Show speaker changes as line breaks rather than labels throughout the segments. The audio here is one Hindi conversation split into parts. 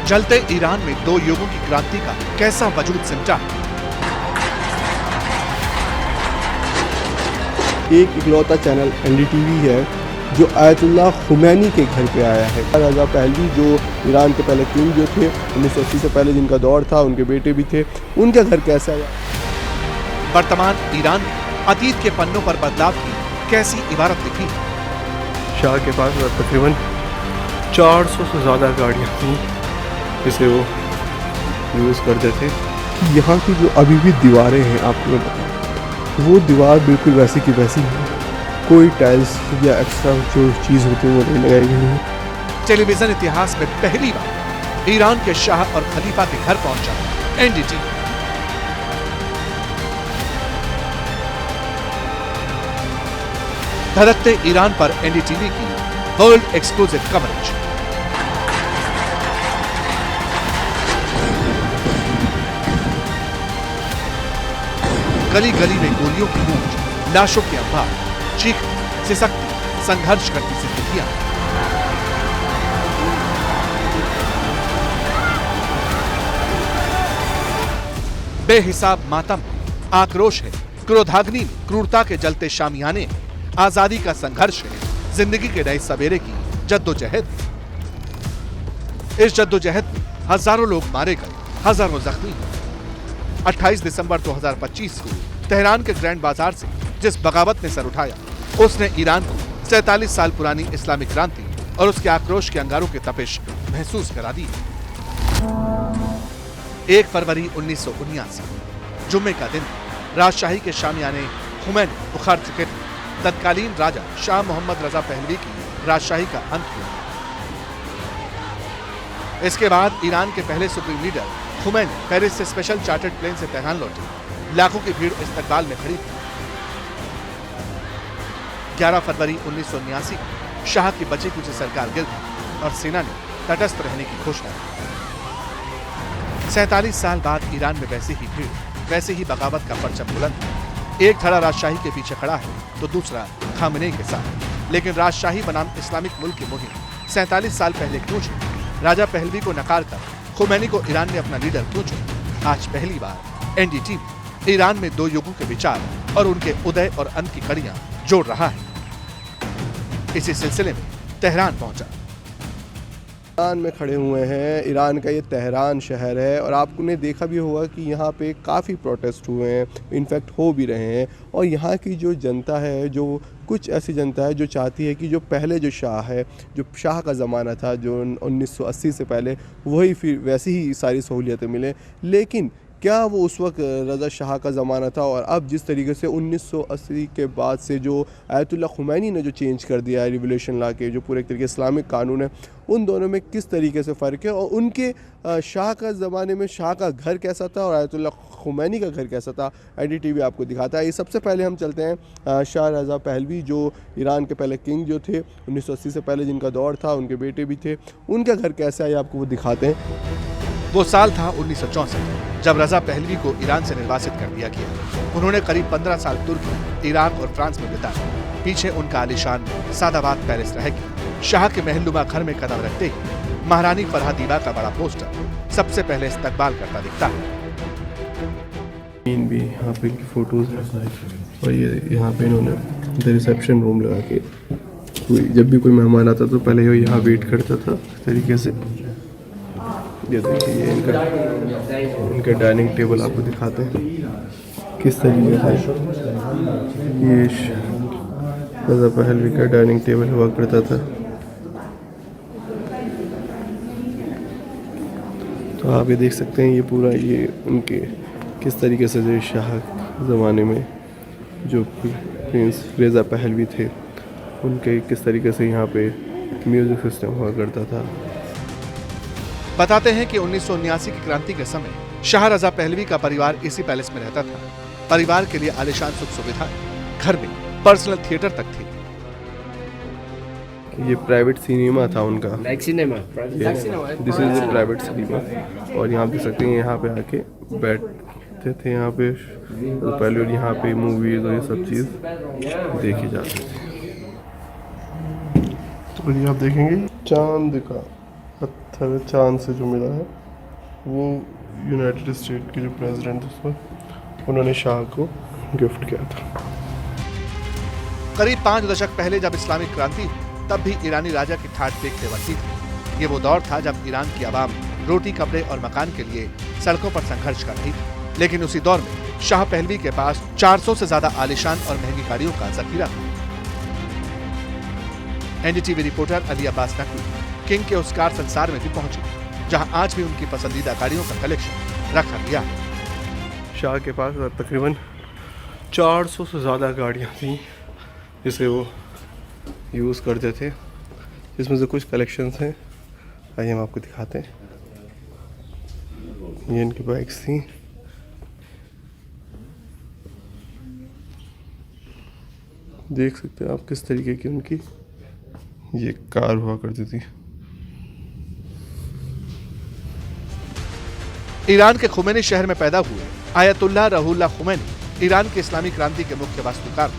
जलते ईरान में दो युगों की क्रांति का कैसा वजूद सिमटा।
एक इकलौता चैनल एनडीटीवी है जो आयतुल्लाह खुमैनी के घर पे आया है। रज़ा पहलवी जो ईरान के पहले किंग जो थे 1980 से पहले जिनका दौर था, उनके बेटे भी थे, उनके घर कैसे आया।
वर्तमान ईरान में अतीत के पन्नों पर बदलाव की कैसी इबारत लिखी।
शाह के पास तकरीबन 400 से ज़्यादा गाड़ियाँ थी जिसे वो यूज़ करते थे।
यहाँ की जो अभी भी दीवारें हैं, आपको मैं बताऊँ, वो दीवार बिल्कुल वैसी की वैसी है। कोई टाइल्स या एक्स्ट्रा जो चीज़ होती है वो नहीं लगाई गई है।
टेलीविजन इतिहास में पहली बार ईरान के शाह और खलीफा के घर पहुंचा एनडीटीवी। धड़कते ईरान पर एनडीटीवी की वर्ल्ड एक्सक्लूसिव कवरेज। गली गली में गोलियों की गूंज, लाशों के अंबार, चीख सिसकती संघर्ष करती जिंदगियां। बेहिसाब मातम, आक्रोश है, क्रोधाग्नि में क्रूरता के जलते शामियाने, आजादी का संघर्ष है, जिंदगी के नए सवेरे की जद्दोजहद। इस जद्दोजहद में हजारों लोग मारे गए, हजारों जख्मी। 28 दिसंबर 2025 को तेहरान के ग्रैंड बाजार से जिस बगावत ने सर उठाया, उसने ईरान को 47 साल पुरानी इस्लामिक क्रांति और उसके आक्रोश के अंगारों की तपिश महसूस करा दी। 1 फरवरी 1979 जुम्मे का दिन, राजशाही के शामियाने खुमैनी उखाड़ चुके थे। तत्कालीन राजा शाह मोहम्मद रजा पहलवी की राजशाही का अंत हुआ। इसके बाद ईरान के पहले सुप्रीम लीडर खुमैनी पेरिस से स्पेशल चार्टर्ड प्लेन से तेहरान लौटे। लाखों की भीड़ इस्तकबाल में खड़ी थी। 11 फरवरी 1979 को शाह की बची कुची सरकार गिर गई और सेना ने तटस्थ रहने की घोषणा की। 47 साल बाद ईरान में वैसी ही भीड़, वैसे ही बगावत का परचम बुलंद। एक धड़ा राजशाही के पीछे खड़ा है तो दूसरा खामनेई के साथ। लेकिन राजशाही बनाम इस्लामिक मुल्क की मुहिम 47 साल पहले क्यों चली? राजा पहलवी को नकार कर खुमैनी को ईरान ने अपना लीडर क्यों चुना? आज पहली बार एनडीटीवी ईरान में दो युगों के विचार और उनके उदय और अंत की कड़ियां जोड़ रहा है। इसी सिलसिले में तेहरान पहुंचा।
ईरान में खड़े हुए हैं। ईरान का ये तेहरान शहर है और आपने देखा भी होगा कि यहाँ पे काफ़ी प्रोटेस्ट हुए हैं, इनफैक्ट हो भी रहे हैं। और यहाँ की जो जनता है, जो कुछ ऐसी जनता है जो चाहती है कि जो पहले जो शाह है, जो शाह का ज़माना था, जो 1980 से पहले, वही फिर वैसी ही सारी सहूलियतें मिलें। लेकिन क्या वो उस वक्त रज़ा शाह का ज़माना था और अब जिस तरीके से 1980 के बाद से जो आयतुल्लाह खुमैनी ने जो चेंज कर दिया है, रिवोल्यूशन ला के, जो पूरे एक तरीके इस्लामिक कानून है, उन दोनों में किस तरीके से फ़र्क है? और उनके शाह का ज़माने में शाह का घर कैसा था और आयतुल्लाह खुमैनी का घर कैसा था, एनडीटीवी आपको दिखाता है। ये सबसे पहले हम चलते हैं शाह रज़ा पहलवी जो ईरान के पहले किंग जो थे 1980 से पहले जिनका दौर था, उनके बेटे भी थे, उनका घर कैसा है आपको वो दिखाते हैं।
वो साल था 1964 जब रजा पहलवी को ईरान से निर्वासित कर दिया गया। उन्होंने करीब 15 साल तुर्की, इराक और फ्रांस में बिताए। पीछे उनका आलीशान सादाबाद पैलेस रह गया। शाह के महलनुमा घर में कदम रखते ही महारानी फरहादीबा का बड़ा पोस्टर सबसे पहले इस्तकबाल करता दिखता है।
भी यहाँ पे इनकी फोटोज और ये यहाँ पे इन्होंने रिसेप्शन रूम लगा के जब भी कोई मेहमान आता तो पहले वो यहाँ वेट करता था इस तरीके से। ये देखिए, ये इनका डाइनिंग टेबल आपको दिखाते हैं किस तरीके से ये रज़ा पहलवी का डाइनिंग टेबल हुआ करता था। तो आप ये देख सकते हैं, ये पूरा ये उनके किस तरीके से जो शाह ज़माने में जो प्रिंस रज़ा पहलवी थे, उनके किस तरीके से यहाँ पे म्यूज़िक सिस्टम हुआ करता था।
बताते हैं कि 1979 की क्रांति के समय शाह रजा पहलवी का परिवार इसी पैलेस में रहता था। परिवार के लिए आलीशान सुख सुविधा, घर में पर्सनल थिएटर तक थी।
ये प्राइवेट सिनेमा था उनका,
like cinema,
this is the private cinema. और यहाँ देख सकते हैं, यहाँ पे आके बैठते थे यहाँ पे तो पहले, और यहाँ पे मूवीज और ये सब चीज़ देखी जाती थी। तो ये आप देखेंगे चांद का पत्थर चांद से जो मिला है वो यूनाइटेड स्टेट के जो प्रेसिडेंट थे उसमें उन्होंने शाह को गिफ्ट किया था।
करीब 5 दशक पहले जब इस्लामिक क्रांति हुई तब भी ईरानी राजा की ठाट देखते बनती थी। ये वो दौर था जब ईरान की आवाम रोटी, कपड़े और मकान के लिए सड़कों पर संघर्ष कर रही थी। लेकिन उसी दौर में शाह पहलवी के पास 400 से ज्यादा आलीशान और महंगी गाड़ियों का जखीरा था। NDTV reporter Ali Abbas Naqvi king के उस कार संसार में भी पहुंचे, जहां आज भी उनकी पसंदीदा गाड़ियों का कलेक्शन रखा गया है।
शाह के पास तकरीबन 400 से ज़्यादा गाड़ियाँ थी जिसे वो यूज़ करते थे, जिसमें से कुछ कलेक्शंस हैं। आइए हम आपको दिखाते हैं। ये इनकी बाइक्स थी। देख सकते हैं आप किस तरीके की उनकी ये कार हुआ करती थी।
ईरान के खुमैनी शहर में पैदा हुए आयतुल्लाह रुहुल्लाह खुमैनी ईरान की इस्लामी क्रांति के मुख्य वास्तुकार।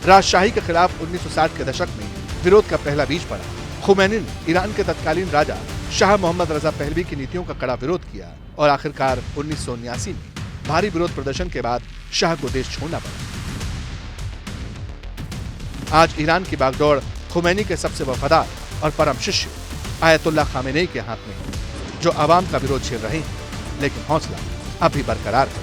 राजशाही के खिलाफ 1960 के दशक में विरोध का पहला बीज पड़ा। खुमैनी ने ईरान के तत्कालीन राजा शाह मोहम्मद रजा पहलवी की नीतियों का कड़ा विरोध किया और आखिरकार 1979 में भारी विरोध प्रदर्शन के बाद शाह को देश छोड़ना पड़ा। आज ईरान की बागडोर खुमैनी के सबसे वफादार और परम शिष्य आयतुल्लाह खामेनेई के हाथ में है, जो आवाम का विरोध झेल रहे हैं, लेकिन हौसला अभी बरकरार है।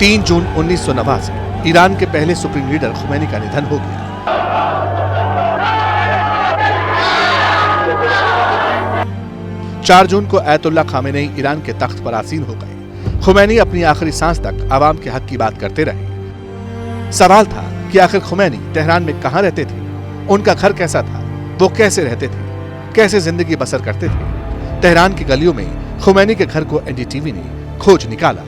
तीन जून 1989 ईरान के पहले सुप्रीम लीडर खुमैनी का निधन हो गया। 4 जून को आयतुल्लाह खामेनेई ईरान के तख्त पर आसीन हो गए। खुमैनी अपनी आखिरी सांस तक आवाम के हक की बात करते रहे। सवाल था कि आखिर खुमैनी तेहरान में कहां रहते थे, उनका घर कैसा था, वो कैसे रहते थे, कैसे जिंदगी बसर करते थे। तेहरान की गलियों में खुमैनी के घर को एनडीटीवी ने खोज निकाला।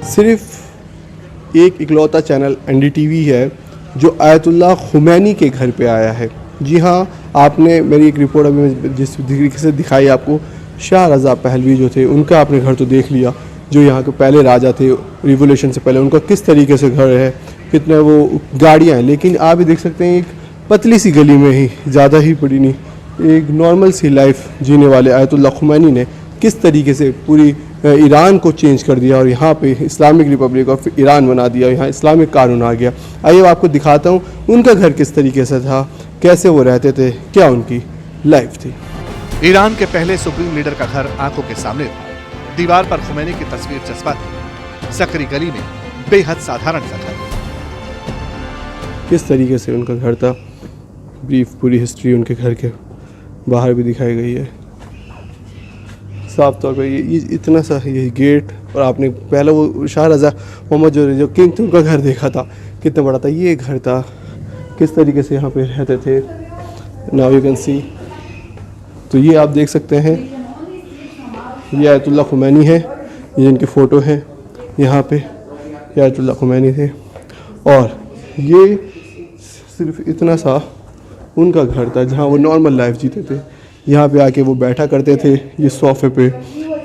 सिर्फ एक इकलौता चैनल एनडीटीवी है जो आयतुल्लाह खुमैनी के घर पे आया है। जी हाँ, आपने मेरी एक रिपोर्ट अभी जिस तरीके से दिखाई आपको, शाह रज़ा पहलवी जो थे उनका आपने घर तो देख लिया, जो यहाँ के पहले राजा थे रिवोल्यूशन से पहले, उनका किस तरीके से घर है, कितने वो गाड़ियाँ हैं। लेकिन आप भी देख सकते हैं एक पतली सी गली में ही, ज़्यादा ही बड़ी नहीं, एक नॉर्मल सी लाइफ जीने वाले आयतुल्लाह खुमैनी ने किस तरीके से पूरी ईरान को चेंज कर दिया और यहाँ पे इस्लामिक रिपब्लिक ऑफ ईरान बना दिया, यहाँ इस्लामिक कानून आ गया। आइए आपको दिखाता हूँ उनका घर किस तरीके से था, कैसे वो रहते थे, क्या उनकी लाइफ थी।
ईरान के पहले सुप्रीम लीडर का घर आंखों के सामने था। दीवार पर खुमैनी की तस्वीर चस्पा थी। सकरी गली में बेहद साधारण सा घर।
किस तरीके से उनका घर था, ब्रीफ पूरी हिस्ट्री उनके घर के बाहर भी दिखाई गई है। साफ तौर पर ये इतना सा यही गेट, और आपने पहले वो शाह रज़ा मोहम्मद जो किंग थे उनका घर देखा था, कितना बड़ा था। ये घर था, किस तरीके से यहाँ पे रहते थे। नाउ यू कैन सी, तो ये आप देख सकते हैं, ये आयतुल्लाह खुमैनी है, ये इनकी फ़ोटो है यहाँ पे, ये आयतुल्लाह खुमैनी थे। और ये सिर्फ इतना सा उनका घर था जहाँ वो नॉर्मल लाइफ जीते थे। यहाँ पे आके वो बैठा करते थे, ये सोफ़े पे,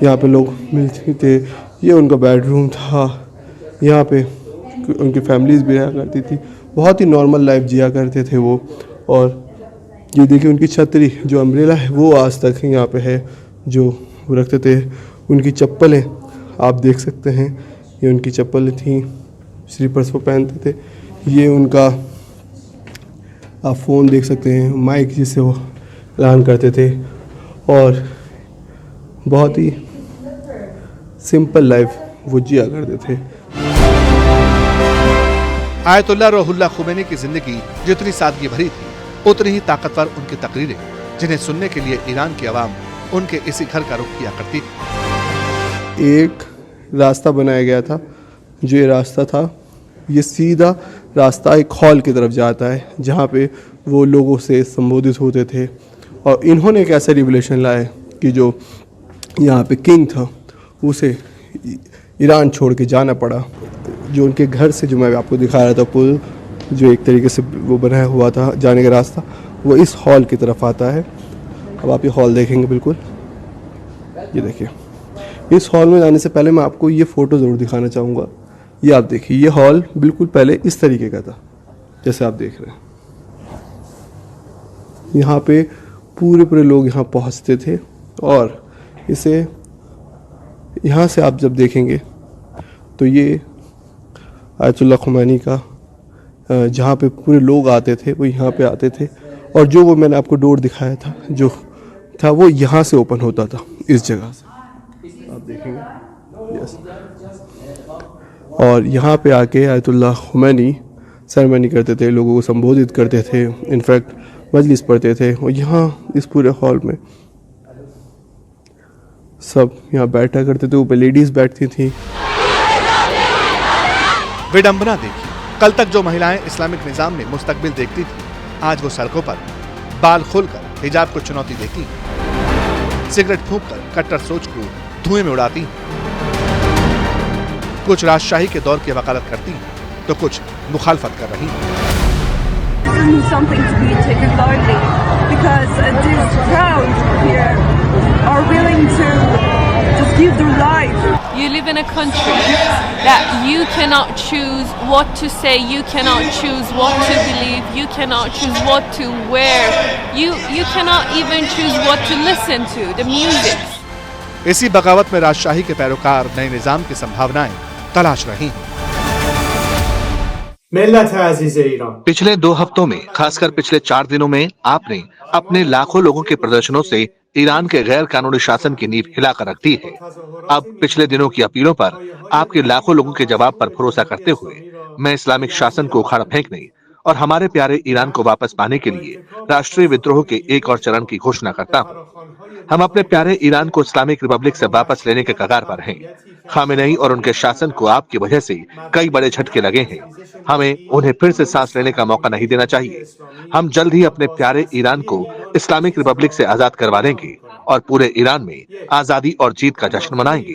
यहाँ पे लोग मिलते थे। ये उनका बेडरूम था, यहाँ पे उनकी फैमिलीज़ भी रहा करती थी। बहुत ही नॉर्मल लाइफ जिया करते थे वो। और ये देखिए उनकी छतरी जो अम्ब्रेला है वो आज तक यहाँ पे है, जो वो रखते थे। उनकी चप्पलें आप देख सकते हैं, ये उनकी चप्पलें थी, स्लीपर्स वो पहनते थे। ये उनका आप फ़ोन देख सकते हैं, माइक जिससे वो ऐलान करते थे। और बहुत ही सिंपल लाइफ वो जिया करते थे।
आयतुल्लाह रुहुल्लाह खुमैनी की जिंदगी जितनी सादगी भरी थी, उतनी ही ताकतवर उनकी तकरीरें, जिन्हें सुनने के लिए ईरान की आवाम उनके इसी घर का रुख किया करती थी।
एक रास्ता बनाया गया था, जो ये रास्ता था, ये सीधा रास्ता एक हॉल की तरफ जाता है, जहाँ पे वो लोगों से संबोधित होते थे। और इन्होंने एक ऐसा रिवोल्यूशन लाया कि जो यहाँ पे किंग था उसे ईरान छोड़ के जाना पड़ा। जो उनके घर से, जो मैं आपको दिखा रहा था पुल, जो एक तरीके से वो बनाया हुआ था जाने का रास्ता, वो इस हॉल की तरफ आता है। अब आप ये हॉल देखेंगे, बिल्कुल ये देखिए। इस हॉल में जाने से पहले मैं आपको ये फ़ोटो ज़रूर दिखाना चाहूँगा। ये आप देखिए, ये हॉल बिल्कुल पहले इस तरीके का था जैसे आप देख रहे हैं। यहाँ पे पूरे लोग यहाँ पहुँचते थे और इसे यहाँ से आप जब देखेंगे तो ये आयतुल्लाह खुमैनी का जहाँ पे पूरे लोग आते थे वो यहाँ पे आते थे, और जो वो मैंने आपको डोर दिखाया था जो था वो यहाँ से ओपन होता था, इस जगह से आप देखेंगे। यस, और यहाँ पे आके आयतुल्लाह खुमैनी सेरेमनी करते थे, लोगों को संबोधित करते थे, इनफैक्ट मजलिस पढ़ते थे। और यहाँ इस पूरे हॉल में सब यहाँ बैठा करते थे, ऊपर लेडीज़ बैठती थी।
विडंबना देखिए, कल तक जो महिलाएं इस्लामिक निजाम में मुस्तकबिल देखती थी, आज वो सड़कों पर बाल खोलकर हिजाब को चुनौती देती, सिगरेट फूंककर कट्टर सोच को धुएं में उड़ाती, कुछ राजशाही के दौर की वकालत करती तो कुछ मुखालफत कर रही।
Something to be taken lightly because these crowds here are willing to just give their life.
You live in a country that you cannot choose what to say, you cannot choose what to believe, you cannot choose what to wear, you cannot even choose what to listen to, the music.
इसी बगावत में राजशाही के पैरोकार नए निजाम की संभावनाएं तलाश रही हैं।
पिछले 2 हफ्तों में, खासकर पिछले 4 दिनों में, आपने अपने लाखों लोगों के प्रदर्शनों से ईरान के गैर कानूनी शासन की नींव हिलाकर रख दी है। अब पिछले दिनों की अपीलों पर आपके लाखों लोगों के जवाब पर भरोसा करते हुए मैं इस्लामिक शासन को उखाड़ फेंकने और हमारे प्यारे ईरान को वापस पाने के लिए राष्ट्रीय विद्रोह के एक और चरण की घोषणा करता हूँ। हम अपने प्यारे ईरान को इस्लामिक रिपब्लिक से वापस लेने के कगार पर हैं। खामेनेई और उनके शासन को आपकी वजह से कई बड़े झटके लगे हैं। हमें उन्हें फिर से सांस लेने का मौका नहीं देना चाहिए। हम जल्द ही अपने प्यारे ईरान को इस्लामिक रिपब्लिक से आजाद करवा देंगे और पूरे ईरान में आजादी और जीत का जश्न मनाएंगे।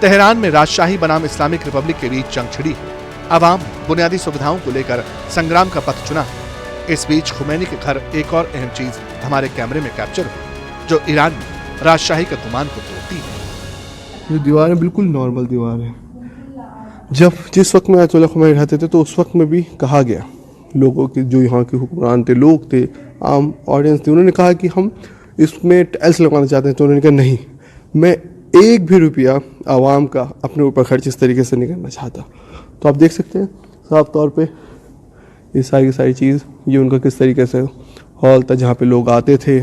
तेहरान में राजशाही बनाम इस्लामिक रिपब्लिक के बीच जंग छिड़ी है। अवाम ने बुनियादी सुविधाओं को लेकर संग्राम का पथ चुना है। इस बीच खुमैनी के घर एक और अहम चीज हमारे कैमरे में कैप्चर हुई, जो ईरान में राजशाही का गुमान को तोड़ती है।
जो दीवार है बिल्कुल नॉर्मल दीवार है। जिस वक्त में आयतुल्लाह खुमैनी रहते थे तो उस वक्त में भी कहा गया लोगों के, जो यहाँ के हुक्मरान थे, लोग थे, आम ऑडियंस थी, उन्होंने कहा कि हम इसमें टाइल्स लगवाना चाहते हैं। तो उन्होंने कहा नहीं, मैं एक भी रुपया आवाम का अपने ऊपर खर्च इस तरीके से नहीं करना चाहता। तो आप देख सकते हैं साफ तौर पे ये सारी की सारी चीज़, ये उनका किस तरीके से हॉल था जहाँ पे लोग आते थे,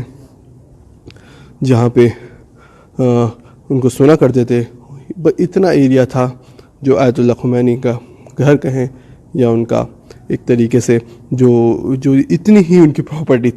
जहाँ पे उनको सुना करते थे। इतना एरिया था जो आयतुल्लाह खुमैनी का घर कहें या उनका एक तरीके से जो इतनी ही उनकी प्रॉपर्टी थी।